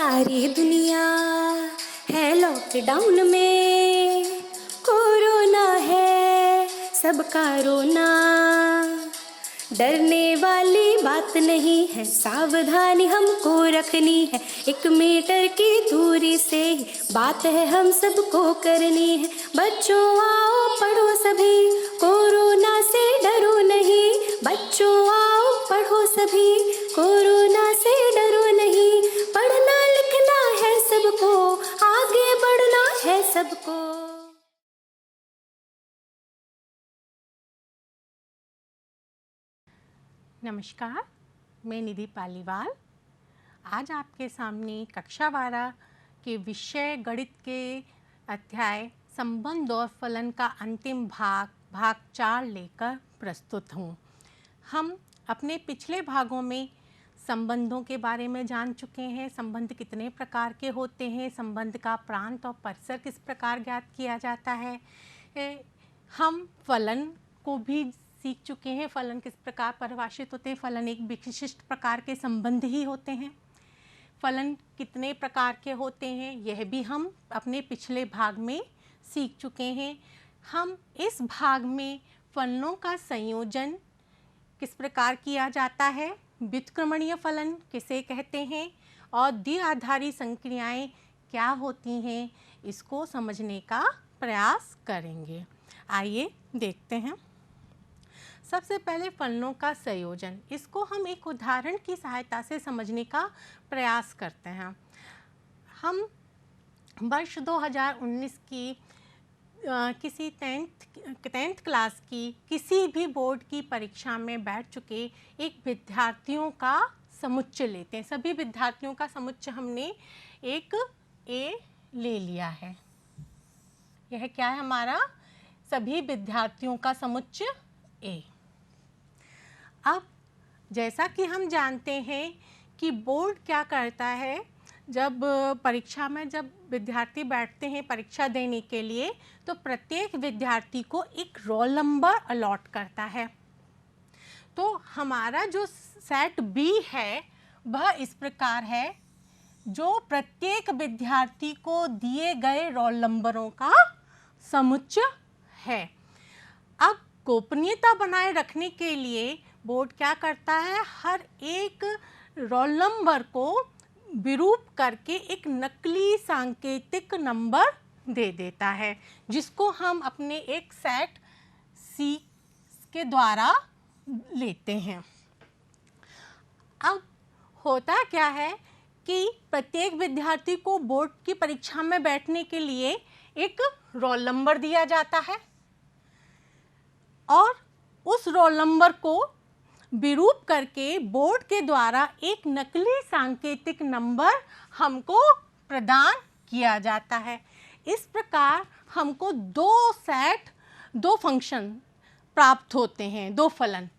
सारी दुनिया है लॉकडाउन में, कोरोना है सबका रोना। डरने वाली बात नहीं है, सावधानी हमको रखनी है। 1 मीटर की दूरी से ही बात है हम सबको करनी है। बच्चों आओ पढ़ो सभी, कोरोना से डरो नहीं। बच्चों आओ पढ़ो सभी, कोरोना से डरो नहीं। पढ़ना लिखना है सबको, आगे बढ़ना है सबको। नमस्कार, मैं निधि पालीवाल आज आपके सामने कक्षा 12 के विषय गणित के अध्याय संबंध और फलन का अंतिम भाग 4 लेकर प्रस्तुत हूँ। हम अपने पिछले भागों में संबंधों के बारे में जान चुके हैं। संबंध कितने प्रकार के होते हैं, संबंध का प्रांत और परिसर किस प्रकार ज्ञात किया जाता है। हम फलन को भी सीख चुके हैं, फलन किस प्रकार परिभाषित होते हैं। फलन एक विशिष्ट प्रकार के संबंध ही होते हैं। फलन कितने प्रकार के होते हैं यह भी हम अपने पिछले भाग में सीख चुके हैं। हम इस भाग में फलनों का संयोजन किस प्रकार किया जाता है, व्युत्क्रमणीय फलन किसे कहते हैं और द्विआधारी संक्रियाएं क्या होती हैं, इसको समझने का प्रयास करेंगे। आइए देखते हैं। सबसे पहले फलनों का संयोजन, इसको हम एक उदाहरण की सहायता से समझने का प्रयास करते हैं। हम वर्ष 2019 की किसी 10th क्लास की किसी भी बोर्ड की परीक्षा में बैठ चुके एक विद्यार्थियों का समुच्चय लेते हैं। सभी विद्यार्थियों का समुच्चय हमने एक ए ले लिया है। यह क्या है हमारा, सभी विद्यार्थियों का समुच्चय ए। अब जैसा कि हम जानते हैं कि बोर्ड क्या करता है, जब परीक्षा में जब विद्यार्थी बैठते हैं परीक्षा देने के लिए, तो प्रत्येक विद्यार्थी को एक रोल नंबर अलॉट करता है। तो हमारा जो सेट बी है वह इस प्रकार है, जो प्रत्येक विद्यार्थी को दिए गए रोल नंबरों का समुच्चय है। अब गोपनीयता बनाए रखने के लिए बोर्ड क्या करता है, हर एक रोल नंबर को विरूप करके एक नकली सांकेतिक नंबर दे देता है, जिसको हम अपने एक सेट सी के द्वारा लेते हैं। अब होता क्या है कि प्रत्येक विद्यार्थी को बोर्ड की परीक्षा में बैठने के लिए एक रोल नंबर दिया जाता है और उस रोल नंबर को विरूप करके बोर्ड के द्वारा एक नकली सांकेतिक नंबर हमको प्रदान किया जाता है। इस प्रकार हमको दो फंक्शन प्राप्त होते हैं, 2 फलन।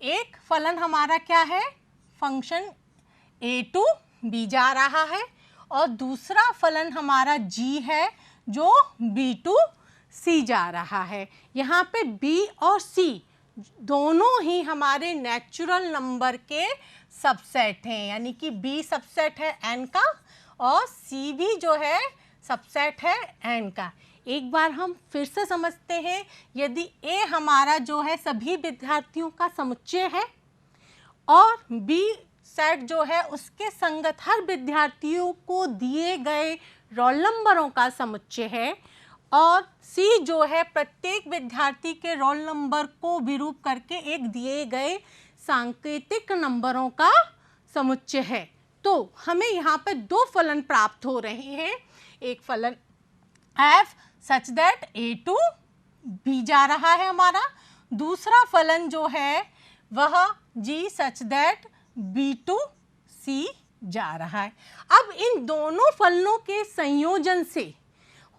एक फलन हमारा क्या है, फंक्शन a टू b जा रहा है, और दूसरा फलन हमारा g है जो b टू c जा रहा है। यहाँ पे b और c दोनों ही हमारे नेचुरल नंबर के सबसेट हैं, यानी कि b सबसेट है n का और c भी जो है सबसेट है n का। एक बार हम फिर से समझते हैं, यदि a हमारा जो है सभी विद्यार्थियों का समुच्चय है और b सेट जो है उसके संगत हर विद्यार्थियों को दिए गए रोल नंबरों का समुच्चय है, और C जो है प्रत्येक विद्यार्थी के रोल नंबर को विरूप करके एक दिए गए सांकेतिक नंबरों का समुच्चय है, तो हमें यहाँ पर 2 फलन प्राप्त हो रहे हैं। एक फलन f such that a to b जा रहा है हमारा, दूसरा फलन जो है वह g such that b to c जा रहा है। अब इन दोनों फलनों के संयोजन से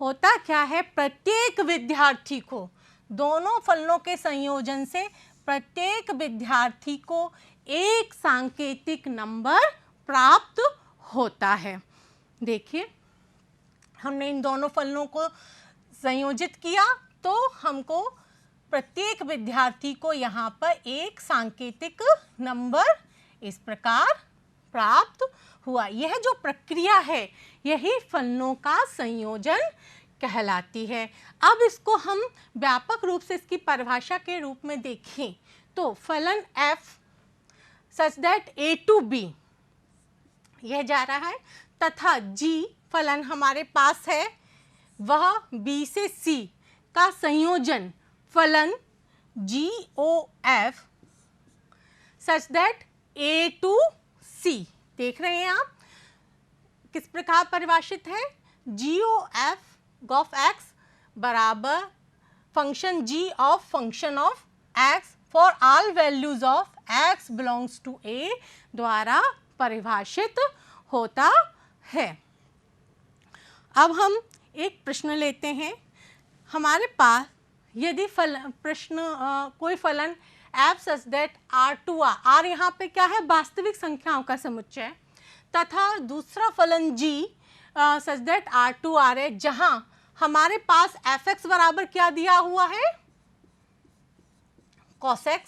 होता क्या है, प्रत्येक विद्यार्थी को, दोनों फलनों के संयोजन से प्रत्येक विद्यार्थी को एक सांकेतिक नंबर प्राप्त होता है। देखिए, हमने इन दोनों फलनों को संयोजित किया तो हमको प्रत्येक विद्यार्थी को यहाँ पर एक सांकेतिक नंबर इस प्रकार प्राप्त हुआ। यह जो प्रक्रिया है यही फलनों का संयोजन कहलाती है। अब इसको हम व्यापक रूप से इसकी परिभाषा के रूप में देखें तो फलन f such that a to b यह जा रहा है तथा g फलन हमारे पास है वह b से c का संयोजन फलन GOF such that a to c। देख रहे हैं आप किस प्रकार परिभाषित है। GOF x बराबर function g of function of x for all values of x belongs to a द्वारा परिभाषित होता है। अब हम एक प्रश्न लेते हैं। हमारे पास यदि कोई फलन f such that R2R, R यहाँ पे क्या है, वास्तविक संख्याओं का समुच्चय, तथा दूसरा फलन g सच दैट R2R है जहाँ हमारे पास fx बराबर क्या दिया हुआ है, cos x,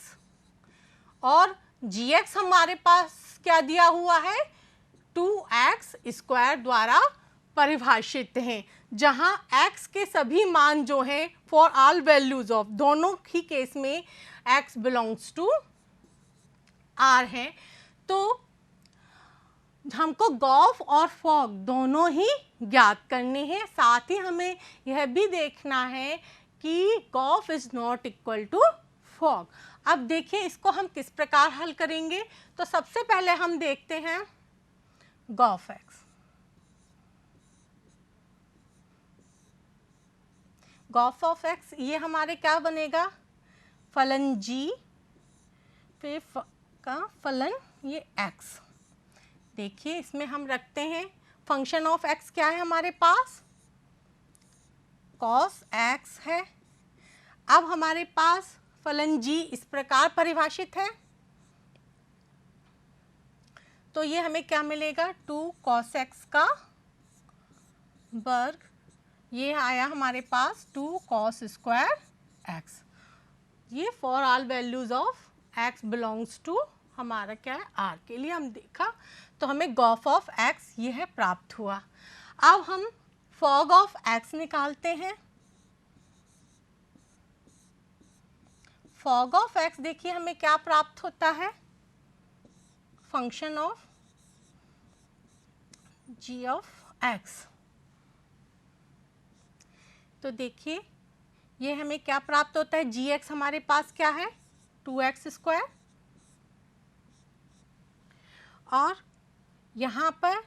और gx हमारे पास क्या दिया हुआ है, 2x स्क्वायर द्वारा परिभाषित हैं, जहां x के सभी मान जो हैं फॉर ऑल वैल्यूज ऑफ, दोनों ही केस में x बिलोंग्स टू r है। तो हमको गॉफ और फॉग दोनों ही ज्ञात करने हैं। साथ ही हमें यह भी देखना है कि gof is not equal to fog. अब देखिए इसको हम किस प्रकार हल करेंगे। तो सबसे पहले हम देखते हैं gof x. Gof of x ये हमारे क्या बनेगा, फलन g फिर का फलन ये x। देखिए इसमें हम रखते हैं फंक्शन ऑफ x क्या है हमारे पास, cos x है। अब हमारे पास फलन g इस प्रकार परिभाषित है, तो ये हमें क्या मिलेगा, 2 cos x का वर्ग, ये आया हमारे पास 2 cos स्क्वायर x। ये for all values of x belongs to हमारा क्या है r के लिए हम देखा, तो हमें गॉफ ऑफ x ये है प्राप्त हुआ। अब हम फॉग ऑफ x निकालते हैं। फॉग ऑफ x देखिए हमें क्या प्राप्त होता है, function of g of x। तो देखिए ये हमें क्या प्राप्त होता है, gx हमारे पास क्या है 2x स्क्वायर, और यहाँ पर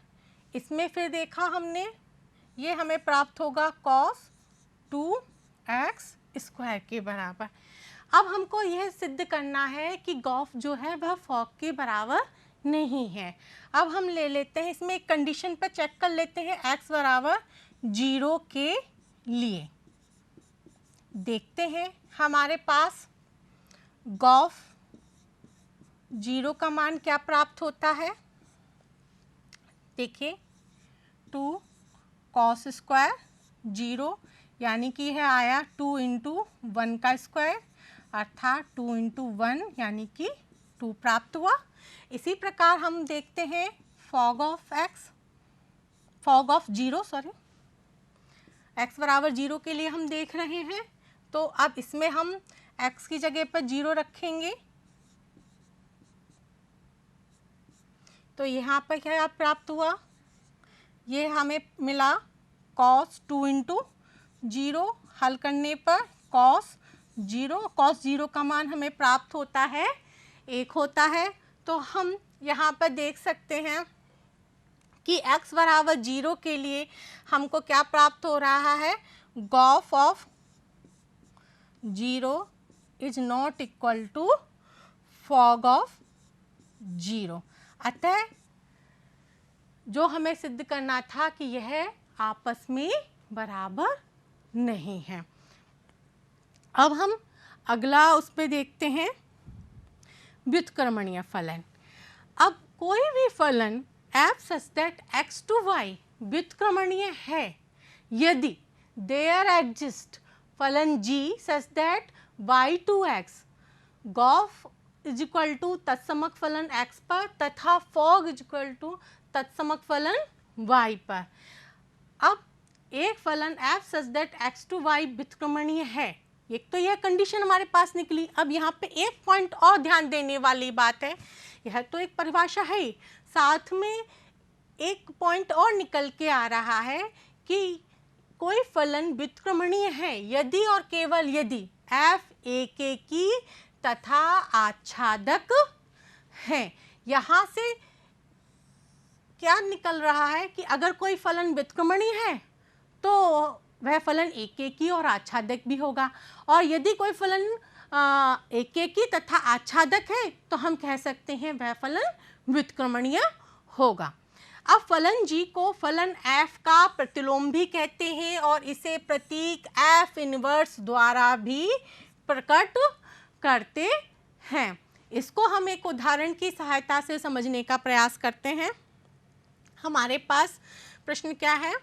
इसमें फिर देखा हमने ये हमें प्राप्त होगा cos 2x स्क्वायर के बराबर। अब हमको यह सिद्ध करना है कि गॉफ जो है वह फॉग के बराबर नहीं है। अब हम ले लेते हैं इसमें एक कंडीशन पर चेक कर लेते हैं x बराबर 0 के लिए। देखते हैं हमारे पास गॉफ 0 का मान क्या प्राप्त होता है। देखिए 2 cos स्क्वायर 0 यानी कि यह आया 2 इंटू 1 का स्क्वायर, अर्थात 2 इंटू 1 यानी कि 2 प्राप्त हुआ। इसी प्रकार हम देखते हैं fog of x, fog of 0 sorry, x बराबर 0 के लिए हम देख रहे हैं। तो अब इसमें हम x की जगह पर 0 रखेंगे, तो यहाँ पर क्या प्राप्त हुआ, ये हमें मिला cos 2 इंटू 0, हल करने पर cos 0 का मान हमें प्राप्त होता है 1 होता है। तो हम यहाँ पर देख सकते हैं कि x बराबर 0 के लिए हमको क्या प्राप्त हो रहा है, gof of 0 is not equal to fog of 0। अतः जो हमें सिद्ध करना था कि यह आपस में बराबर नहीं है। अब हम अगला उस पे देखते हैं व्युत्क्रमणीय फलन। अब कोई भी फलन f such that x to y व्युत्क्रमणीय है यदि there exist फलन g such that y to x gof is equal to तत्समक फलन x पर तथा fog इज इक्वल टू तत्समक फलन y पर। अब एक फलन f such that x to y व्युत्क्रमणीय है, एक तो यह कंडीशन हमारे पास निकली। अब यहाँ पे एक पॉइंट और ध्यान देने वाली बात है, यह तो एक परिभाषा है ही, साथ में एक पॉइंट और निकल के आ रहा है कि कोई फलन व्युत्क्रमणीय है यदि और केवल यदि f एकेकी तथा आच्छादक है। यहाँ से क्या निकल रहा है कि अगर कोई फलन व्युत्क्रमणीय है तो वह फलन एकेकी और आच्छादक भी होगा, और यदि कोई फलन एकेकी तथा आच्छादक है तो हम कह सकते हैं वह फलन व्युत्क्रमणीय होगा। अब फलन g को फलन f का प्रतिलोम भी कहते हैं और इसे प्रतीक f इनवर्स द्वारा भी प्रकट करते हैं। इसको हम एक उदाहरण की सहायता से समझने का प्रयास करते हैं। हमारे पास प्रश्न क्या है,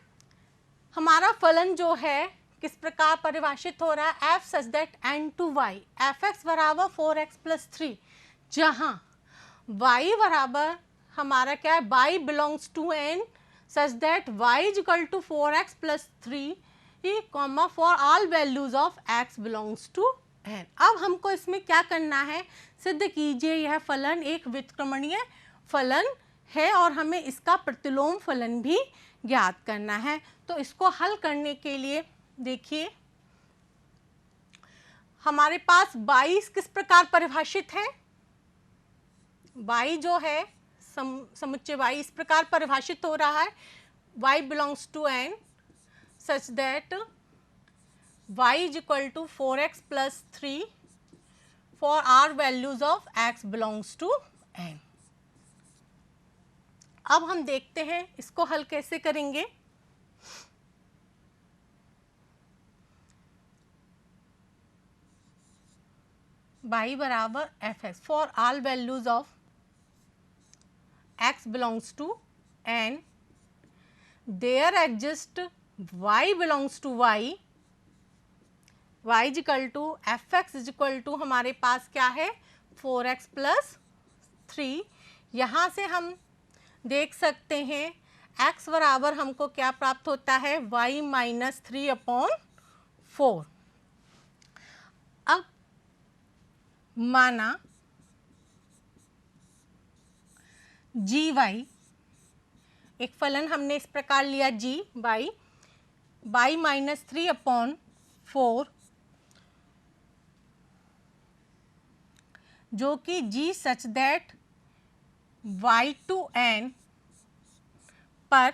हमारा फलन जो है किस प्रकार परिभाषित हो रहा है, f such that n to y fx बराबर 4x प्लस 3, जहाँ y बराबर हमारा क्या है, y belongs to n such that y is equal to 4x plus 3 comma for all values of x belongs to n। अब हमको इसमें क्या करना है, सिद्ध कीजिए यह फलन एक व्युत्क्रमणीय फलन है और हमें इसका प्रतिलोम फलन भी ज्ञात करना है। तो इसको हल करने के लिए देखिए हमारे पास 22 किस प्रकार परिभाषित है, y जो है समुच्चय y इस प्रकार परिभाषित हो रहा है, y belongs to n such that y is equal to 4x plus 3 for all values of x belongs to n। अब हम देखते हैं इसको हल कैसे करेंगे। y बराबर fx for all values of x belongs to n, there exist y belongs to y, y is equal to fx is equal to हमारे पास क्या है 4x प्लस 3। यहाँ से हम देख सकते हैं x बराबर हमको क्या प्राप्त होता है, y माइनस 3/4। अब माना gy एक फलन हमने इस प्रकार लिया g y माइनस 3/4 जो कि g such that y to n पर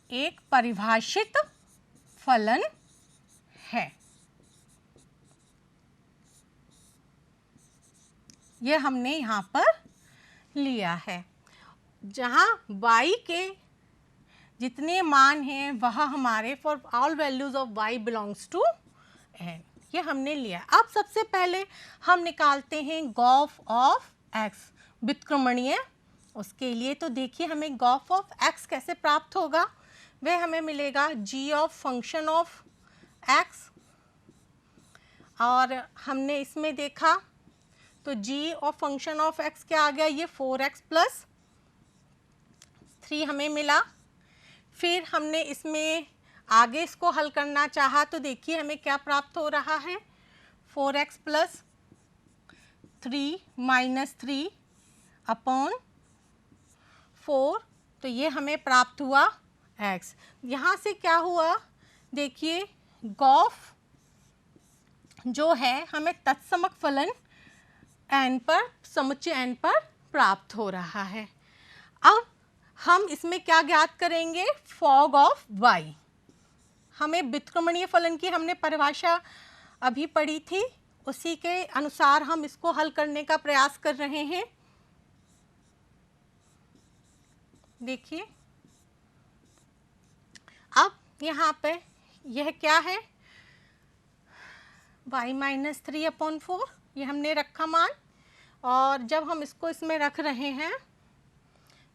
एक परिभाषित फलन है। यह हमने यहाँ पर लिया है, जहाँ y के जितने मान हैं वह हमारे for all values of y belongs to n, ये हमने लिया। अब सबसे पहले हम निकालते हैं गॉफ ऑफ x व्युत्क्रमणीय। उसके लिए तो देखिए हमें गॉफ ऑफ x कैसे प्राप्त होगा, वह हमें मिलेगा g of function of x, और हमने इसमें देखा तो g of function of x क्या आ गया, ये 4x प्लस 3 हमें मिला। फिर हमने इसमें आगे इसको हल करना चाहा तो देखिए हमें क्या प्राप्त हो रहा है, 4x प्लस 3 माइनस 3/4, तो ये हमें प्राप्त हुआ x। यहाँ से क्या हुआ, देखिए गॉफ जो है हमें तत्समक फलन n पर समुच्चय n पर प्राप्त हो रहा है। अब हम इसमें क्या ज्ञात करेंगे, फॉग ऑफ y। हमें व्युत्क्रमणीय फलन की हमने परिभाषा अभी पढ़ी थी, उसी के अनुसार हम इसको हल करने का प्रयास कर रहे हैं। देखिए अब यहाँ पे यह क्या है, y माइनस 3/4 ये हमने रखा मान, और जब हम इसको इसमें रख रहे हैं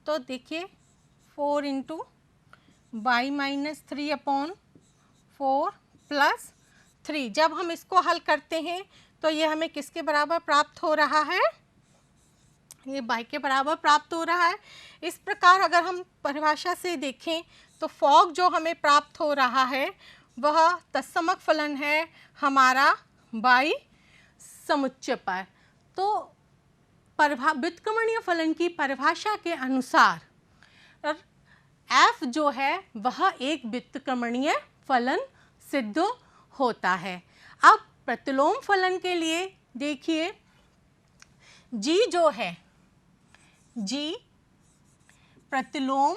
तो देखिए 4 इंटू y माइनस 3/4 प्लस 3, जब हम इसको हल करते हैं तो ये हमें किसके बराबर प्राप्त हो रहा है, ये y के बराबर प्राप्त हो रहा है। इस प्रकार अगर हम परिभाषा से देखें तो फॉग जो हमें प्राप्त हो रहा है वह तत्समक फलन है हमारा y समुच्चय पर। तो व्युत्क्रमणीय फलन की परिभाषा के अनुसार f जो है वह एक व्युत्क्रमणीय फलन सिद्ध होता है। अब प्रतिलोम फलन के लिए देखिए, g जो है, g प्रतिलोम,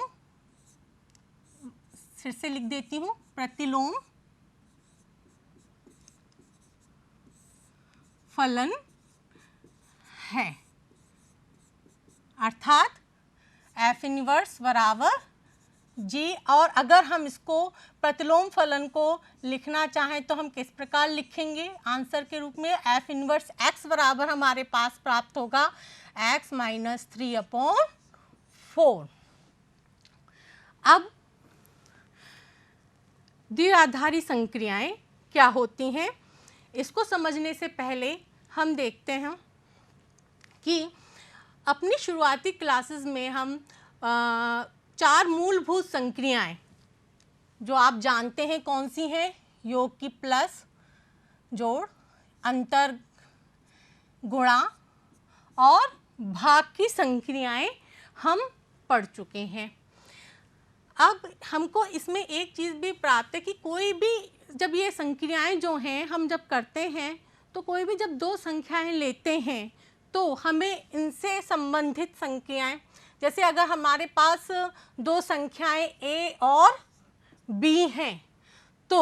फिर से लिख देती हूँ, प्रतिलोम फलन है, अर्थात f इनवर्स बराबर g। और अगर हम इसको प्रतिलोम फलन को लिखना चाहें तो हम किस प्रकार लिखेंगे आंसर के रूप में, f इनवर्स x बराबर हमारे पास प्राप्त होगा x माइनस 3/4। अब द्विआधारी संक्रियाएं क्या होती हैं, इसको समझने से पहले हम देखते हैं कि अपनी शुरुआती क्लासेस में हम 4 मूलभूत संक्रियाएं जो आप जानते हैं कौन सी हैं, योग की प्लस, जोड़, अंतर, गुणा और भाग की संक्रियाएं हम पढ़ चुके हैं। अब हमको इसमें एक चीज़ भी प्राप्त है कि कोई भी जब ये संक्रियाएं जो हैं हम जब करते हैं तो कोई भी जब 2 संख्याएं लेते हैं तो हमें इनसे संबंधित संख्याएं, जैसे अगर हमारे पास 2 संख्याएं a और b हैं तो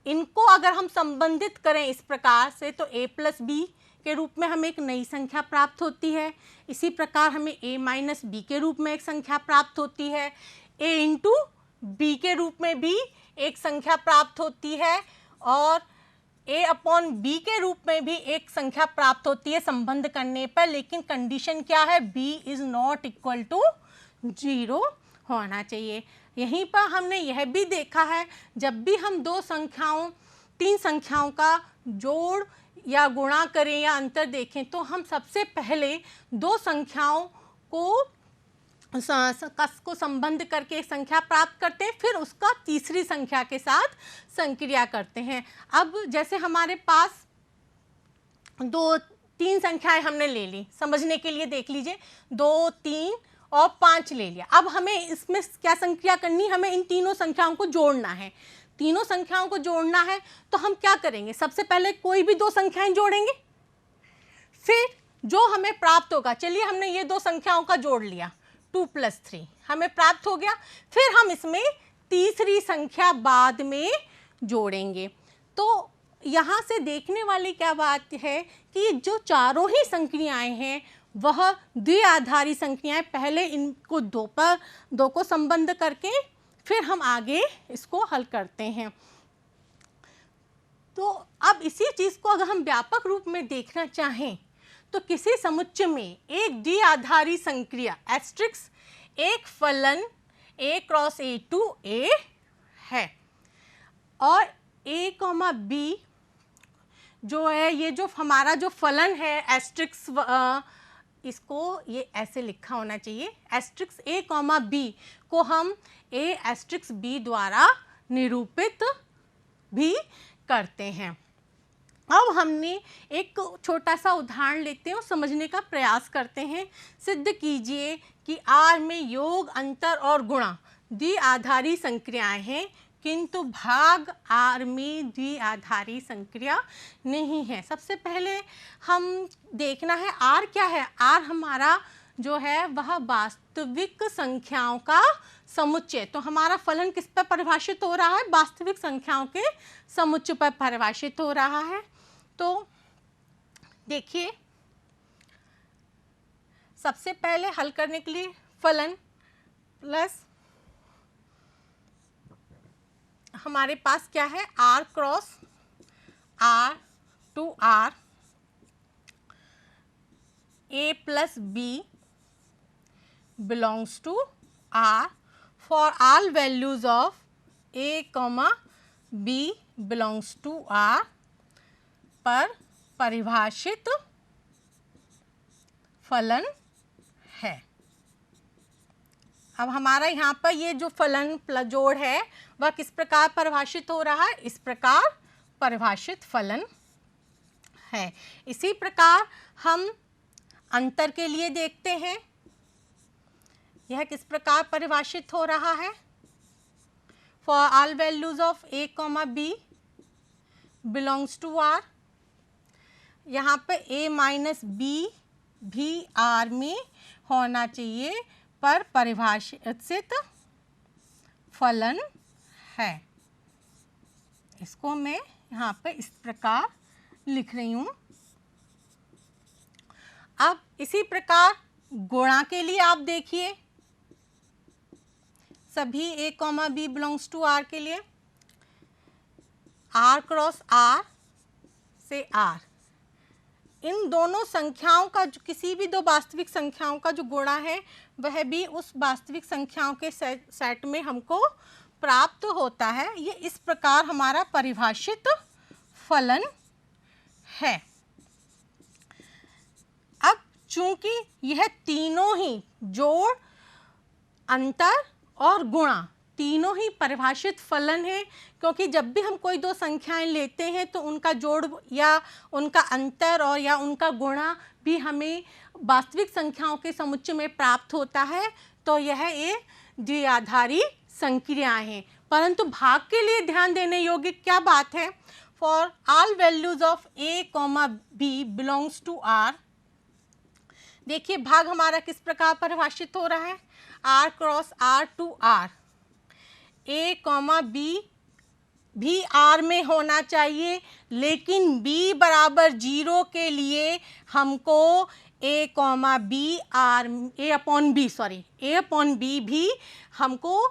इनको अगर हम संबंधित करें इस प्रकार से तो a प्लस b के रूप में हमें एक नई संख्या प्राप्त होती है। इसी प्रकार हमें a माइनस b के रूप में एक संख्या प्राप्त होती है, a इंटू b के रूप में भी एक संख्या प्राप्त होती है और a अपॉन b के रूप में भी एक संख्या प्राप्त होती है संबंध करने पर। लेकिन कंडीशन क्या है, b is not equal to 0 होना चाहिए। यहीं पर हमने यह भी देखा है जब भी हम 3 संख्याओं का जोड़ या गुणा करें या अंतर देखें तो हम सबसे पहले 2 संख्याओं को संबंध करके एक संख्या प्राप्त करते हैं, फिर उसका तीसरी संख्या के साथ संक्रिया करते हैं। अब जैसे हमारे पास 3 संख्याएं हमने ले ली, समझने के लिए देख लीजिए, 2, 3 और 5 ले लिया। अब हमें इसमें क्या संक्रिया करनी, हमें इन तीनों संख्याओं को जोड़ना है। तीनों संख्याओं को जोड़ना है तो हम क्या करेंगे, सबसे पहले कोई भी 2 संख्याएं जोड़ेंगे, फिर जो हमें प्राप्त होगा, चलिए हमने ये 2 संख्याओं का जोड़ लिया, 2 + 3 हमें प्राप्त हो गया, फिर हम इसमें तीसरी संख्या बाद में जोड़ेंगे। तो यहाँ से देखने वाली क्या बात है कि जो चारों ही संक्रियाएं हैं वह द्विआधारी संख्याएं, पहले इनको 2 को संबंध करके फिर हम आगे इसको हल करते हैं। तो अब इसी चीज़ को अगर हम व्यापक रूप में देखना चाहें तो किसी समुच्चय में एक द्विआधारी संक्रिया एस्ट्रिक्स एक फलन a क्रॉस a है और a, b जो है, ये जो हमारा जो फलन है एस्ट्रिक्स, इसको ये ऐसे लिखा होना चाहिए, एस्ट्रिक्स a, b को हम a एस्ट्रिक्स b द्वारा निरूपित भी करते हैं। अब हमने एक छोटा सा उदाहरण लेते हैं और समझने का प्रयास करते हैं। सिद्ध कीजिए कि R में योग, अंतर और गुणा द्विआधारी संक्रियाएं हैं किंतु भाग R में द्विआधारी संक्रिया नहीं है। सबसे पहले हम देखना है R क्या है। R हमारा जो है वह वास्तविक संख्याओं का समुच्चय। तो हमारा फलन किस पर परिभाषित हो रहा है, वास्तविक संख्याओं के समुच्चय पर परिभाषित हो रहा है। तो देखिए, सबसे पहले हल करने के लिए फलन प्लस हमारे पास क्या है, R cross R to R a plus b belongs to R for all values of a, b belongs to R पर परिभाषित फलन है। अब हमारा यहाँ पर ये जो फलन जोड़ है वह किस प्रकार परिभाषित हो रहा है, इस प्रकार परिभाषित फलन है। इसी प्रकार हम अंतर के लिए देखते हैं, यह किस प्रकार परिभाषित हो रहा है। For all values of a, b belongs to r, यहाँ पे a माइनस बी भी r में होना चाहिए पर परिभाषित फलन है। इसको मैं यहाँ पे इस प्रकार लिख रही हूँ। अब इसी प्रकार गुणा के लिए आप देखिए, सभी a, b belongs to r के लिए r क्रॉस r से r, इन दोनों संख्याओं का किसी भी दो वास्तविक संख्याओं का जो गुणा है वह भी उस वास्तविक संख्याओं के सेट में हमको प्राप्त होता है। ये इस प्रकार हमारा परिभाषित फलन है। अब चूंकि यह तीनों ही जोड़, अंतर और गुणा तीनों ही परिभाषित फलन है, क्योंकि जब भी हम कोई दो संख्याएं लेते हैं तो उनका जोड़ या उनका अंतर और या उनका गुणा भी हमें वास्तविक संख्याओं के समुच्चय में प्राप्त होता है। तो यह एक द्विआधारी संक्रियाएं हैं। परंतु भाग के लिए ध्यान देने योग्य क्या बात है, for all values of a, b belongs to r, देखिए भाग हमारा किस प्रकार परिभाषित हो रहा है, r cross r to r, a, b भी r में होना चाहिए, लेकिन b बराबर 0 के लिए हमको a, b a upon b भी हमको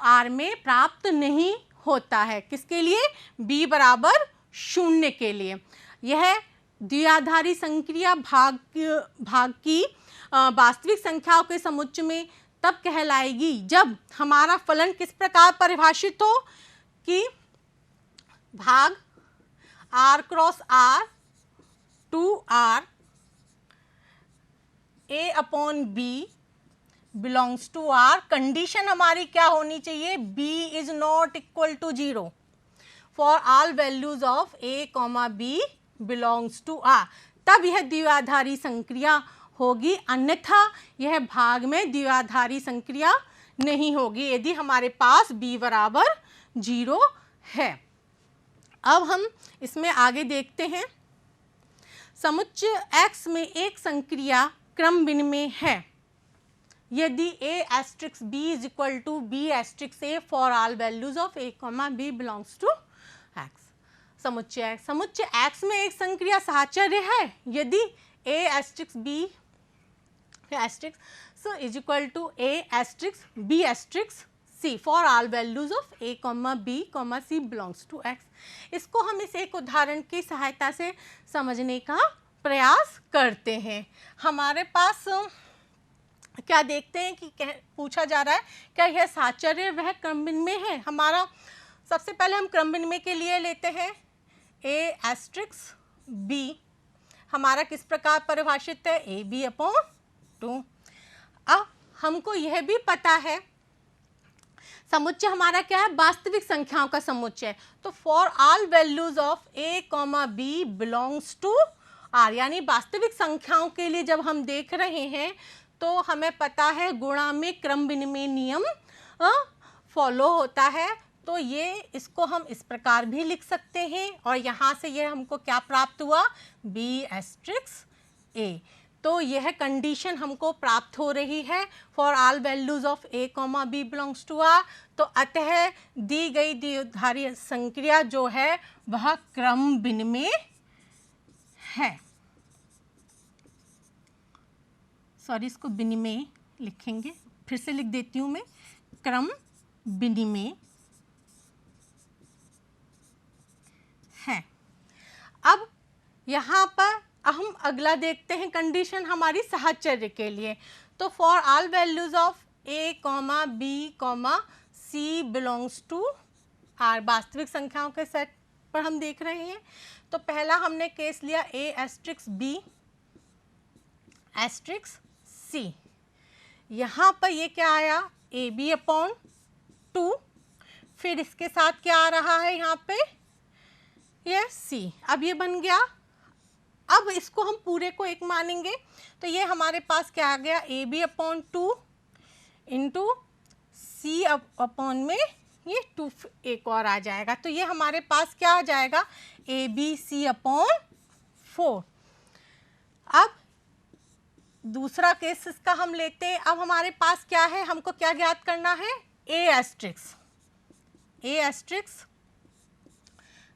r में प्राप्त नहीं होता है। किसके लिए, b बराबर 0 के लिए। यह द्विआधारी संक्रिया भाग की वास्तविक संख्याओं के समुच्चय में तब कहलाएगी जब हमारा फलन किस प्रकार परिभाषित हो कि भाग r cross r to r, a upon b belongs to r। Condition हमारी क्या होनी चाहिए, b is not equal to 0 for all values of a, b belongs to r, तब यह द्विआधारी संक्रिया होगी, अन्यथा यह भाग में द्विआधारी संक्रिया नहीं होगी यदि हमारे पास b बराबर 0 है। अब हम इसमें आगे देखते हैं, समुच्चय x में एक संक्रिया क्रम विनिमेय है यदि a asterisk b is equal to b asterisk a for all values of a, b belongs to x। समुच्चय x में एक संक्रिया साहचर्य है यदि a asterisk b asterisk so is equal to a asterisk b asterisk c for all values of a, b, c belongs to x। इसको हम इस एक उदाहरण की सहायता से समझने का प्रयास करते हैं। हमारे पास क्या देखते हैं कि पूछा जा रहा है क्या यह साहचर्य वह क्रम विनिमेय है। हमारा सबसे पहले हम क्रम विनिमेय के लिए लेते हैं a asterisk b, हमारा किस प्रकार परिभाषित है, a b अपॉन 2। अब हमको यह भी पता है समुच्चय हमारा क्या है, वास्तविक संख्याओं का समुच्चय। तो for all values of a, b belongs to r, यानी वास्तविक संख्याओं के लिए जब हम देख रहे हैं तो हमें पता है गुणा में क्रम विनिमय नियम फॉलो होता है। तो ये इसको हम इस प्रकार भी लिख सकते हैं और यहाँ से ये हमको क्या प्राप्त हुआ, b asterisk a। तो यह कंडीशन हमको प्राप्त हो रही है for all values of a, b belongs to r। तो अतः दी गई द्विआधारी संक्रिया जो है वह क्रम विनिमेय है। सॉरी, इसको विनिमेय लिखेंगे, फिर से लिख देती हूँ मैं, क्रम विनिमेय है। अब यहाँ पर हम अगला देखते हैं कंडीशन हमारी साहचर्य के लिए। तो for all values of a, b, c belongs to r, वास्तविक संख्याओं के सेट पर हम देख रहे हैं। तो पहला हमने केस लिया A asterisk B asterisk C। यहाँ पर ये क्या आया AB अपॉन 2, फिर इसके साथ क्या आ रहा है यहाँ पे ये C। अब ये बन गया, अब इसको हम पूरे को एक मानेंगे तो ये हमारे पास क्या आ गया AB upon 2 into C upon में ये 2 एक और आ जाएगा, तो ये हमारे पास क्या आ जाएगा ABC अपॉन 4। अब दूसरा केस इसका हम लेते हैं। अब हमारे पास क्या है, हमको क्या ज्ञात करना है A asterisk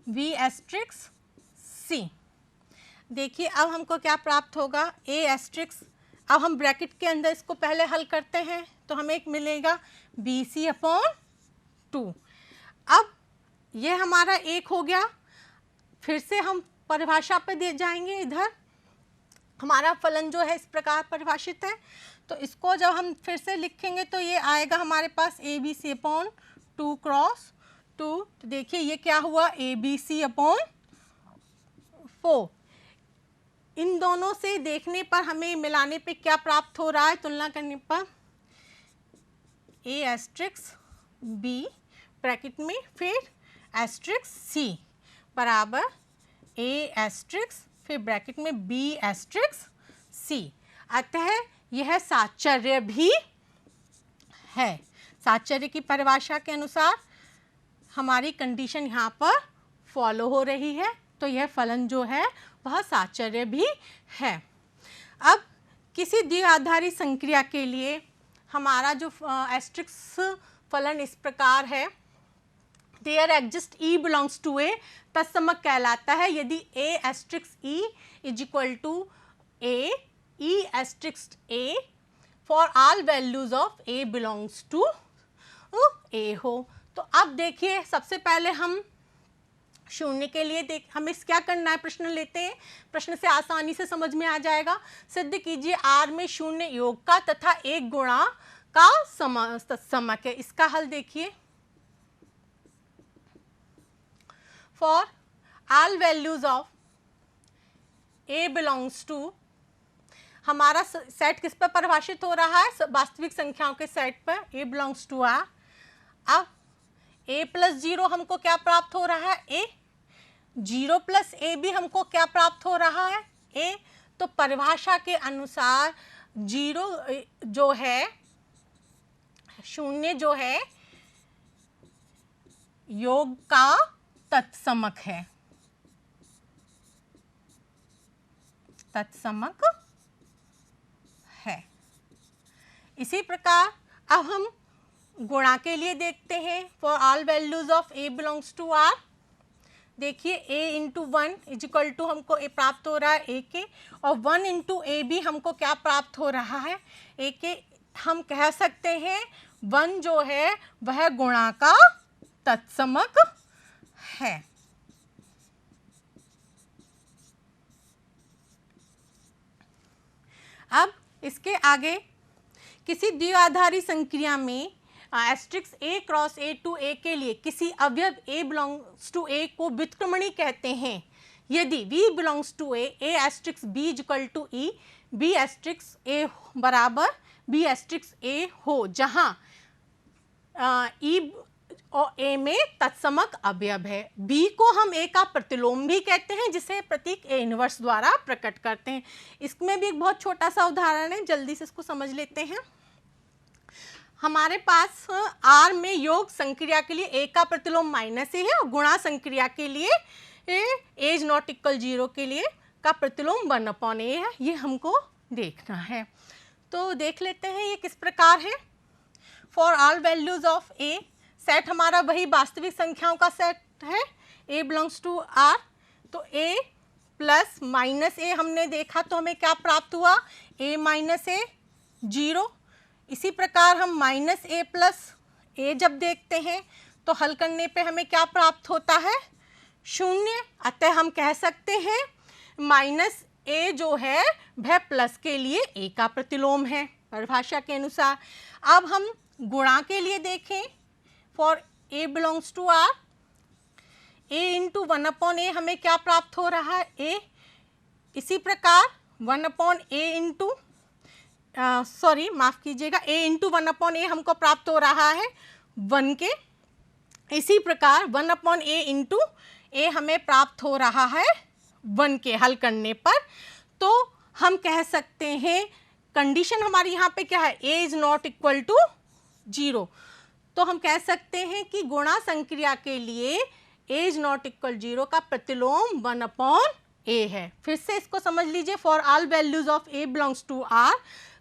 B asterisk C। देखिए अब हमको क्या प्राप्त होगा A एस्ट्रिक्स, अब हम ब्रैकेट के अंदर इसको पहले हल करते हैं तो हमें एक मिलेगा BC अपॉन 2। अब ये हमारा एक हो गया, फिर से हम परिभाषा पे दे जाएंगे। इधर हमारा फलन जो है इस प्रकार परिभाषित है, तो इसको जब हम फिर से लिखेंगे तो ये आएगा हमारे पास ABC अपॉन 2 क्रॉस 2। तो देखिए ये क्या हुआ ABC अपॉन 4। इन दोनों से देखने पर हमें मिलाने पे क्या प्राप्त हो रहा है, तुलना करने पर A एस्ट्रिक्स B ब्रैकेट में फिर एस्ट्रिक्स C बराबर A एस्ट्रिक्स फिर ब्रैकेट में B एस्ट्रिक्स C। अतः यह साचर्य भी है। साचर्य की परिभाषा के अनुसार हमारी कंडीशन यहाँ पर फॉलो हो रही है, तो यह फलन जो है वह साचर्य भी है। अब किसी द्विआधारी संक्रिया के लिए हमारा जो एस्ट्रिक्स फलन इस प्रकार है, there exist E belongs to A तत्समक कहलाता है यदि A asterisk E is equal to A E asterisk A for all values of A belongs to A हो। तो अब देखिए सबसे पहले हम शून्य के लिए हमें क्या करना है, प्रश्न लेते हैं, प्रश्न से आसानी से समझ में आ जाएगा। सिद्ध कीजिए R में शून्य योग का तथा एक गुणा का तत्समक है। इसका हल देखिए, for all values of A belongs to, हमारा सेट किस पर परिभाषित हो रहा है, वास्तविक संख्याओं के सेट पर, A बिलोंग्स टू R। अब A प्लस 0 हमको क्या प्राप्त हो रहा है A, 0 प्लस A भी हमको क्या प्राप्त हो रहा है A। तो परिभाषा के अनुसार 0 जो है, शून्य जो है योग का तत्समक है, तत्समक है। इसी प्रकार अब हम गुणा के लिए देखते हैं, for all values of A belongs to R। देखिए A into 1 is equal to हमको A प्राप्त हो रहा है A के, और 1 इंटू A भी हमको क्या प्राप्त हो रहा है A के। हम कह सकते हैं 1 जो है वह गुणा का तत्समक है। अब इसके आगे किसी द्विआधारी संक्रिया में asterisk A cross A to A के लिए किसी अवयव A बिलोंग्स टू A को व्युत्क्रमणी कहते हैं यदि V belongs to A asterisk B equal to E, B asterisk A बराबर B एस्ट्रिक्स A हो, जहाँ E और A में तत्समक अवयव है। B को हम A का प्रतिलोम भी कहते हैं, जिसे प्रतीक A इनवर्स द्वारा प्रकट करते हैं। इसमें भी एक बहुत छोटा सा उदाहरण है, जल्दी से इसको समझ लेते हैं। हमारे पास R में योग संक्रिया के लिए A का प्रतिलोम माइनस A है, और गुणा संक्रिया के लिए A इज नॉट इक्वल 0 के लिए का प्रतिलोम 1 अपॉन A है। ये हमको देखना है, तो देख लेते हैं ये किस प्रकार है। For all values of A, set हमारा वही वास्तविक संख्याओं का सेट है, A बिलोंग्स टू R। तो A प्लस माइनस A हमने देखा तो हमें क्या प्राप्त हुआ A माइनस A 0। इसी प्रकार हम माइनस A प्लस A जब देखते हैं तो हल करने पे हमें क्या प्राप्त होता है 0। अतः हम कह सकते हैं माइनस A जो है वह प्लस के लिए A का प्रतिलोम है परिभाषा के अनुसार। अब हम गुणा के लिए देखें, for A belongs to R, a into 1/a हमें क्या प्राप्त हो रहा है, a। इसी प्रकार 1/a इंटू माफ़ कीजिएगा, a इंटू 1/a हमको प्राप्त हो रहा है 1 के। इसी प्रकार 1/a इंटू a हमें प्राप्त हो रहा है 1 के हल करने पर। तो हम कह सकते हैं कंडीशन हमारी यहाँ पे क्या है, a is not equal to 0। तो हम कह सकते हैं कि गुणा संक्रिया के लिए a इज़ नॉट इक्वल 0 का प्रतिलोम 1/a है। फिर से इसको समझ लीजिए, for all values of a belongs to r,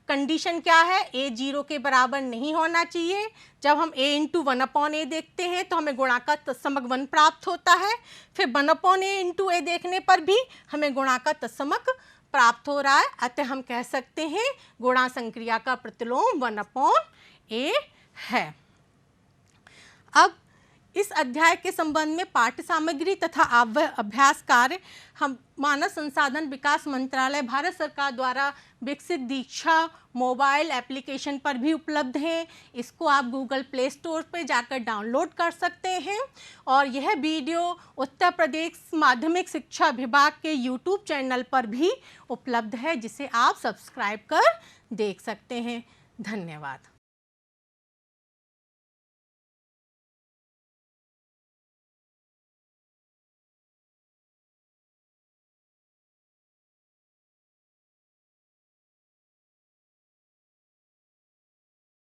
condition क्या है, a 0 के बराबर नहीं होना चाहिए। जब हम a इंटू 1/a देखते हैं तो हमें गुणा का तत्समक 1 प्राप्त होता है। फिर 1/a इंटू a देखने पर भी हमें गुणा का तत्समक प्राप्त हो रहा है। अतः हम कह सकते हैं गुणा संक्रिया का प्रतिलोम 1/a है। अब इस अध्याय के संबंध में पाठ्य सामग्री तथा अभ्यास कार्य हम मानव संसाधन विकास मंत्रालय भारत सरकार द्वारा विकसित दीक्षा मोबाइल एप्लीकेशन पर भी उपलब्ध है। इसको आप गूगल प्ले स्टोर पर जाकर डाउनलोड कर सकते हैं। और यह वीडियो उत्तर प्रदेश माध्यमिक शिक्षा विभाग के यूट्यूब चैनल पर भी उपलब्ध है, जिसे आप सब्सक्राइब कर देख सकते हैं। धन्यवाद।